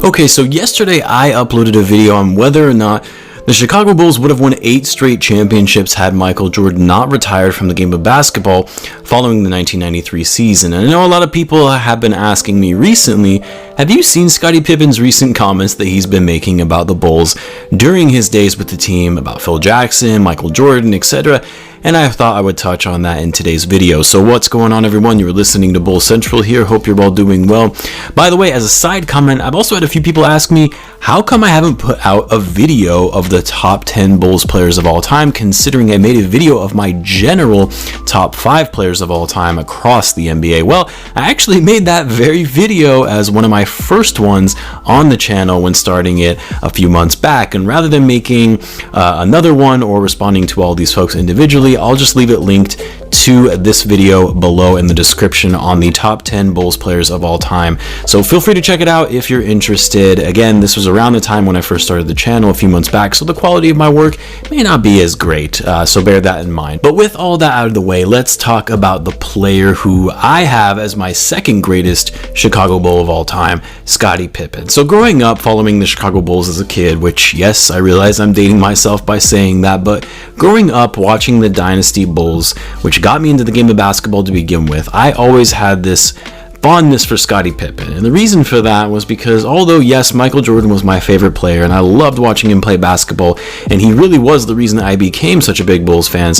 Okay, so yesterday I uploaded a video on whether or not the Chicago Bulls would have won 8 straight championships had Michael Jordan not retired from the game of basketball following the 1993 season. And I know a lot of people have been asking me recently, have you seen Scottie Pippen's recent comments that he's been making about the Bulls during his days with the team, about Phil Jackson, Michael Jordan, etc.? And I thought I would touch on that in today's video. So what's going on, everyone? You're listening to Bull Central here. Hope you're all doing well. By the way, as a side comment, I've also had a few people ask me, how come I haven't put out a video of the top 10 Bulls players of all time, considering I made a video of my general top 5 players of all time across the NBA? Well, I actually made that very video as one of my first ones on the channel when starting it a few months back. And rather than making another one or responding to all these folks individually, I'll just leave it linked to this video below in the description on the top 10 Bulls players of all time. So feel free to check it out if you're interested. Again, this was around the time when I first started the channel a few months back, so the quality of my work may not be as great, so bear that in mind. But with all that out of the way, let's talk about the player who I have as my second greatest Chicago Bull of all time, Scottie Pippen. So growing up following the Chicago Bulls as a kid, which yes, I realize I'm dating myself by saying that, but growing up watching the Dynasty Bulls, which got me into the game of basketball to begin with, I always had this fondness for Scottie Pippen. And the reason for that was because although yes, Michael Jordan was my favorite player and I loved watching him play basketball, and he really was the reason I became such a big Bulls fan,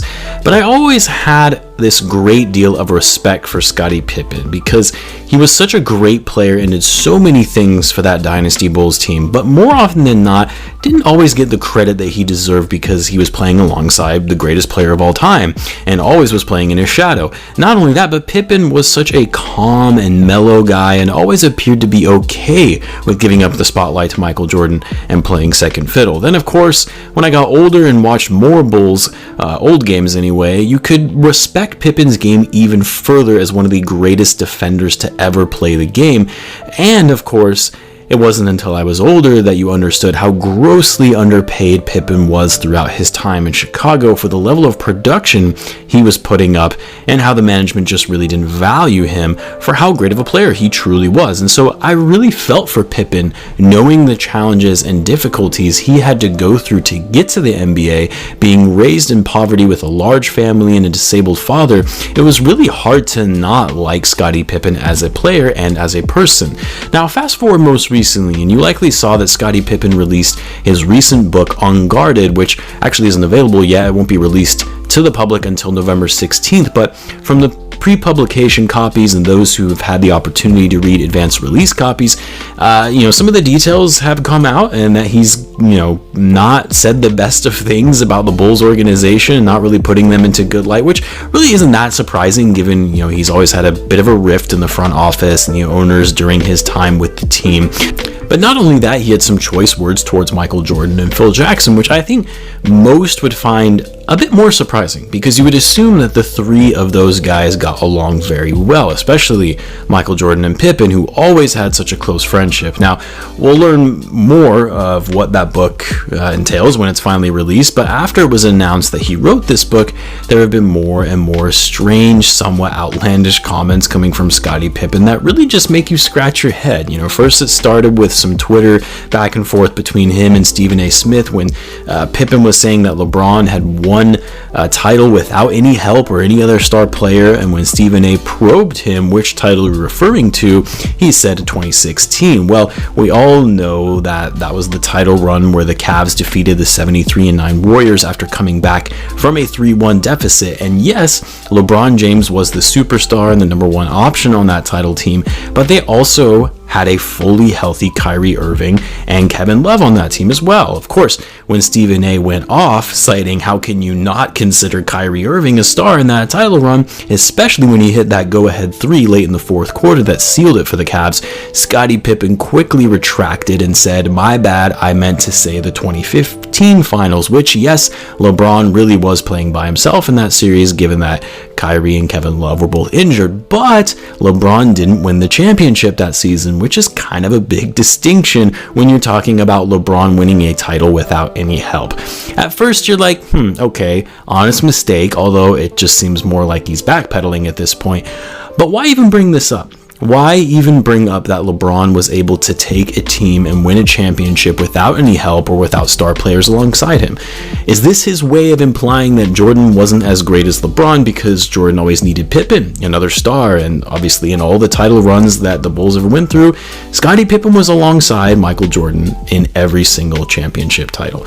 but I always had this great deal of respect for Scottie Pippen because he was such a great player and did so many things for that Dynasty Bulls team, but more often than not didn't always get the credit that he deserved because he was playing alongside the greatest player of all time and always was playing in his shadow. Not only that, but Pippen was such a calm and mellow guy and always appeared to be okay with giving up the spotlight to Michael Jordan and playing second fiddle. Then of course, when I got older and watched more Bulls, old games anyway, you could respect Pippen's game even further as one of the greatest defenders to ever play the game. And of course, it wasn't until I was older that you understood how grossly underpaid Pippen was throughout his time in Chicago for the level of production he was putting up and how the management just really didn't value him for how great of a player he truly was. And so I really felt for Pippen, knowing the challenges and difficulties he had to go through to get to the NBA, being raised in poverty with a large family and a disabled father. It was really hard to not like Scottie Pippen as a player and as a person. Now fast forward most recently, and you likely saw that Scottie Pippen released his recent book Unguarded, which actually isn't available yet. It won't be released to the public until November 16th, but from the pre-publication copies and those who have had the opportunity to read advanced release copies, some of the details have come out, and that he's not said the best of things about the Bulls organization, not really putting them into good light, which really isn't that surprising given he's always had a bit of a rift in the front office and the owners during his time with the team. But not only that, he had some choice words towards Michael Jordan and Phil Jackson, which I think most would find a bit more surprising, because you would assume that the three of those guys got along very well, especially Michael Jordan and Pippen, who always had such a close friendship. Now, we'll learn more of what that book entails when it's finally released, but after it was announced that he wrote this book, there have been more and more strange, somewhat outlandish comments coming from Scottie Pippen that really just make you scratch your head. First it started with some Twitter back and forth between him and Stephen A. Smith when Pippen was saying that LeBron had won a title without any help or any other star player, and when Stephen A. probed him which title he was referring to, he said 2016. Well, we all know that that was the title run where the Cavs defeated the 73-9 Warriors after coming back from a 3-1 deficit. And yes, LeBron James was the superstar and the number one option on that title team, but they also had a fully healthy Kyrie Irving and Kevin Love on that team as well. Of course, when Stephen A. went off, citing how can you not consider Kyrie Irving a star in that title run, especially when he hit that go-ahead 3 late in the fourth quarter that sealed it for the Cavs, Scottie Pippen quickly retracted and said, "My bad, I meant to say the 2015 finals," which, yes, LeBron really was playing by himself in that series, given that Kyrie and Kevin Love were both injured, but LeBron didn't win the championship that season, which is kind of a big distinction when you're talking about LeBron winning a title without any help. At first, you're like, okay, honest mistake, although it just seems more like he's backpedaling at this point. But why even bring this up? Why even bring up that LeBron was able to take a team and win a championship without any help or without star players alongside him? Is this his way of implying that Jordan wasn't as great as LeBron because Jordan always needed Pippen, another star, and obviously in all the title runs that the Bulls ever went through, Scottie Pippen was alongside Michael Jordan in every single championship title?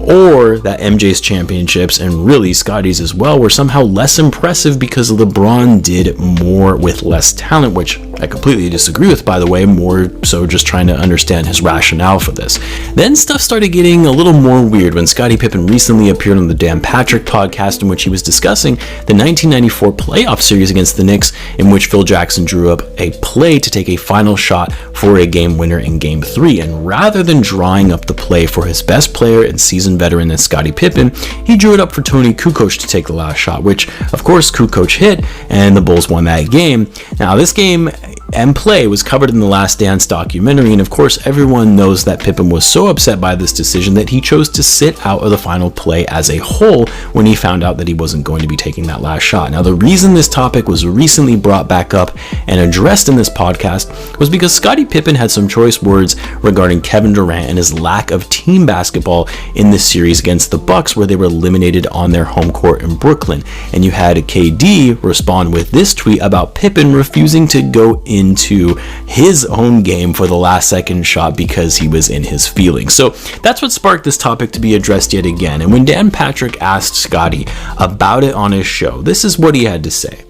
Or that MJ's championships, and really Scottie's as well, were somehow less impressive because LeBron did more with less talent, which I completely disagree with, by the way, more so just trying to understand his rationale for this. Then stuff started getting a little more weird when Scottie Pippen recently appeared on the Dan Patrick podcast, in which he was discussing the 1994 playoff series against the Knicks, in which Phil Jackson drew up a play to take a final shot for a game winner in Game 3, and rather than drawing up the play for his best player and seasoned veteran in Scottie Pippen, he drew it up for Tony Kukoc to take the last shot, which of course Kukoc hit, and the Bulls won that game. Now this game and play was covered in the Last Dance documentary, and of course everyone knows that Pippen was so upset by this decision that he chose to sit out of the final play as a whole when he found out that he wasn't going to be taking that last shot. Now the reason this topic was recently brought back up and addressed in this podcast was because Scottie Pippen had some choice words regarding Kevin Durant and his lack of team basketball in this series against the Bucks, where they were eliminated on their home court in Brooklyn. And you had KD respond with this tweet about Pippen refusing to go into his own game for the last second shot because he was in his feelings. So that's what sparked this topic to be addressed yet again. And when Dan Patrick asked Scottie about it on his show, this is what he had to say.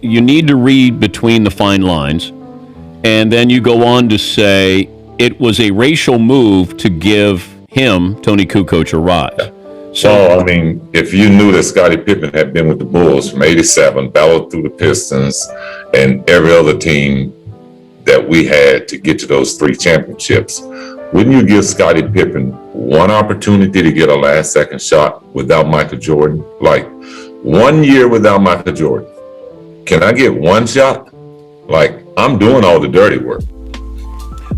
You need to read between the fine lines, and then you go on to say it was a racial move to give him, Tony Kukoc, a rise. So, I mean, if you knew that Scottie Pippen had been with the Bulls from 87, battled through the Pistons and every other team that we had to get to those 3 championships, wouldn't you give Scottie Pippen one opportunity to get a last second shot without Michael Jordan? Like 1 year without Michael Jordan. Can I get one shot? Like, I'm doing all the dirty work.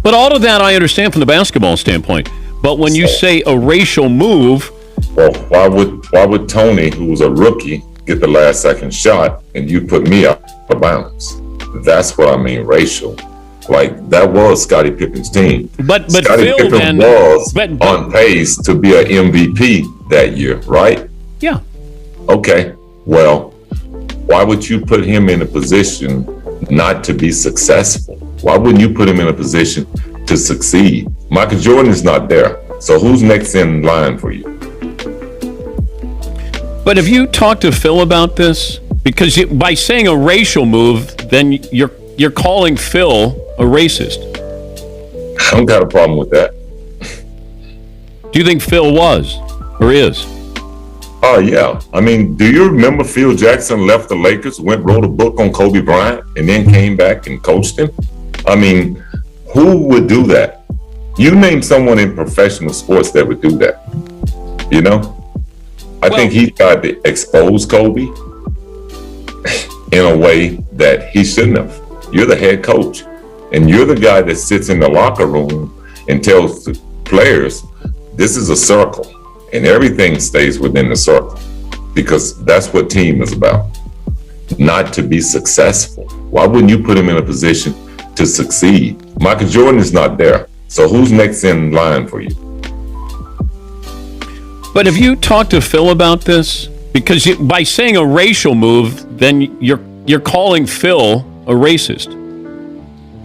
But all of that I understand from the basketball standpoint. But when you say a racial move, well, why would Tony, who was a rookie, get the last second shot and you put me out of bounds? That's what I mean, racial. Like, that was Scottie Pippen's team. But Scottie Phil Pippen then was but, on pace to be an MVP that year, right? Yeah. Okay. Well, why would you put him in a position not to be successful? Why wouldn't you put him in a position to succeed? Michael Jordan is not there. So who's next in line for you? But have you talked to Phil about this? Because by saying a racial move, then you're calling Phil a racist. I don't got a problem with that. Do you think Phil was or is? Oh, yeah. I mean, do you remember Phil Jackson left the Lakers, wrote a book on Kobe Bryant, and then came back and coached him? I mean, who would do that? You name someone in professional sports that would do that. You know? I think he tried to expose Kobe in a way that he shouldn't have. You're the head coach, and you're the guy that sits in the locker room and tells the players, this is a circle, and everything stays within the circle, because that's what team is about, not to be successful. Why wouldn't you put him in a position to succeed? Michael Jordan is not there, so who's next in line for you? But have you talked to Phil about this? Because by saying a racial move, then you're calling Phil a racist.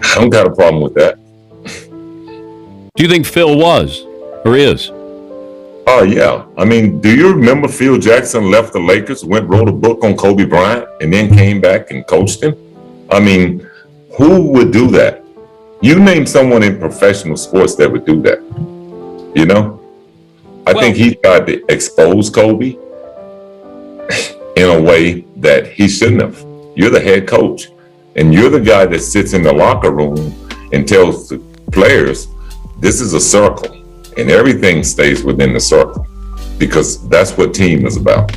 I don't got a problem with that. Do you think Phil was or is? Oh, yeah. I mean, do you remember Phil Jackson left the Lakers, wrote a book on Kobe Bryant, and then came back and coached him? I mean, who would do that? You name someone in professional sports that would do that. You know? I think he tried to expose Kobe in a way that he shouldn't have. You're the head coach, and you're the guy that sits in the locker room and tells the players, this is a circle, and everything stays within the circle, because that's what team is about.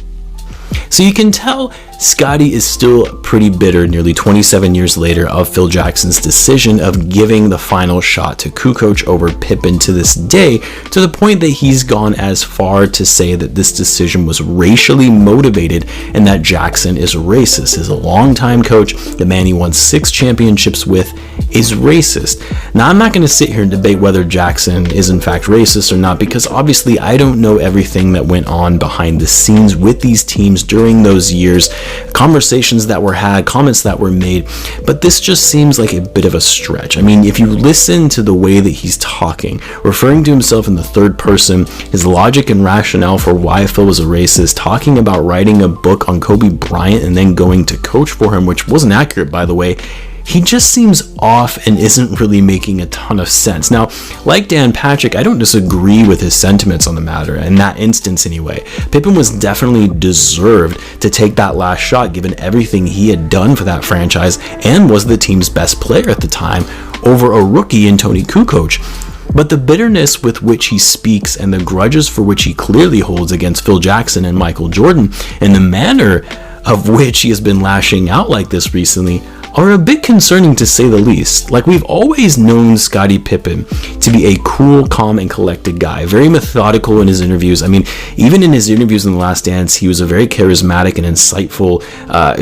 So you can tell Scottie is still pretty bitter nearly 27 years later of Phil Jackson's decision of giving the final shot to Kukoc over Pippen to this day, to the point that he's gone as far to say that this decision was racially motivated and that Jackson is racist. His longtime coach, the man he won 6 championships with, is racist. Now, I'm not going to sit here and debate whether Jackson is in fact racist or not, because obviously I don't know everything that went on behind the scenes with these teams during those years, conversations that were had, comments that were made, but this just seems like a bit of a stretch. I mean, if you listen to the way that he's talking, referring to himself in the third person, his logic and rationale for why Phil was a racist, talking about writing a book on Kobe Bryant and then going to coach for him, which wasn't accurate, by the way, he just seems off and isn't really making a ton of sense. Now, like Dan Patrick, I don't disagree with his sentiments on the matter, in that instance anyway. Pippen was definitely deserved to take that last shot given everything he had done for that franchise and was the team's best player at the time over a rookie in Tony Kukoc. But the bitterness with which he speaks and the grudges for which he clearly holds against Phil Jackson and Michael Jordan and the manner of which he has been lashing out like this recently are a bit concerning, to say the least. Like, we've always known Scottie Pippen to be a cool, calm, and collected guy, very methodical in his interviews. I mean, even in his interviews in The Last Dance, he was a very charismatic and insightful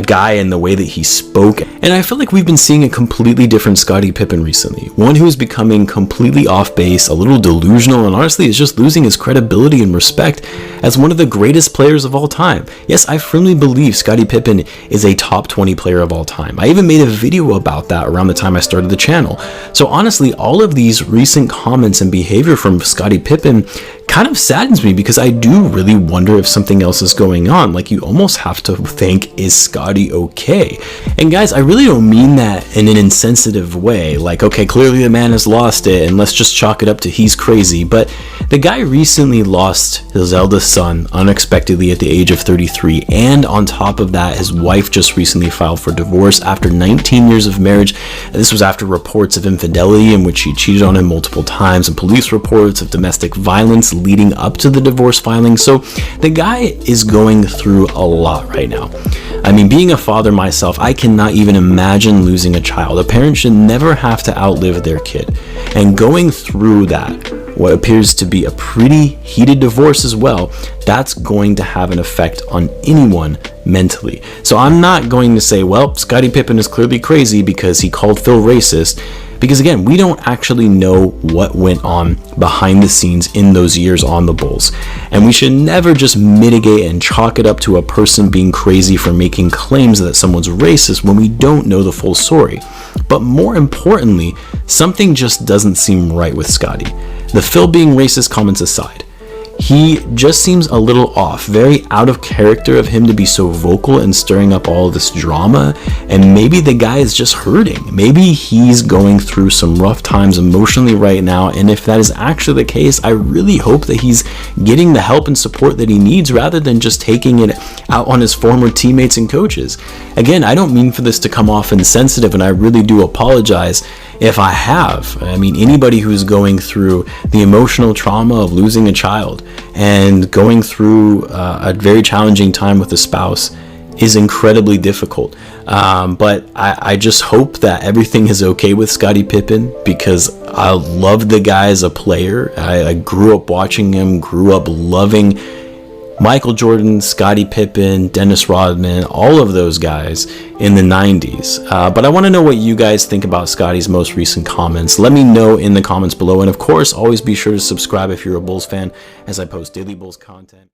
guy in the way that he spoke. And I feel like we've been seeing a completely different Scottie Pippen recently, one who's becoming completely off base, a little delusional, and honestly is just losing his credibility and respect as one of the greatest players of all time. Yes, I firmly believe Scottie Pippen is a top 20 player of all time. I even made a video about that around the time I started the channel. So honestly, all of these recent comments and behavior from Scottie Pippen kind of saddens me, because I do really wonder if something else is going on. Like, you almost have to think, is Scottie okay? And guys, I really don't mean that in an insensitive way, like, okay, clearly the man has lost it and let's just chalk it up to he's crazy. But the guy recently lost his eldest son unexpectedly at the age of 33, and on top of that, his wife just recently filed for divorce after 19 years of marriage. This was after reports of infidelity in which she cheated on him multiple times, and police reports of domestic violence leading up to the divorce filing. So the guy is going through a lot right now. I mean, being a father myself, I cannot even imagine losing a child. A parent should never have to outlive their kid. And going through that, what appears to be a pretty heated divorce as well, that's going to have an effect on anyone mentally. So I'm not going to say, well, Scottie Pippen is clearly crazy because he called Phil racist, because again, we don't actually know what went on behind the scenes in those years on the Bulls. And we should never just mitigate and chalk it up to a person being crazy for making claims that someone's racist when we don't know the full story. But more importantly, something just doesn't seem right with Scottie. The Phil being racist comments aside, he just seems a little off, very out of character of him to be so vocal and stirring up all this drama. And maybe the guy is just hurting. Maybe he's going through some rough times emotionally right now. And if that is actually the case, I really hope that he's getting the help and support that he needs rather than just taking it out on his former teammates and coaches. Again, I don't mean for this to come off insensitive, and I really do apologize if I have. I mean, anybody who's going through the emotional trauma of losing a child and going through a very challenging time with a spouse is incredibly difficult. But I just hope that everything is okay with Scottie Pippen, because I love the guy as a player. I grew up watching him, grew up loving Michael Jordan, Scottie Pippen, Dennis Rodman, all of those guys in the 90s. But I want to know what you guys think about Scottie's most recent comments. Let me know in the comments below. And of course, always be sure to subscribe if you're a Bulls fan, as I post daily Bulls content.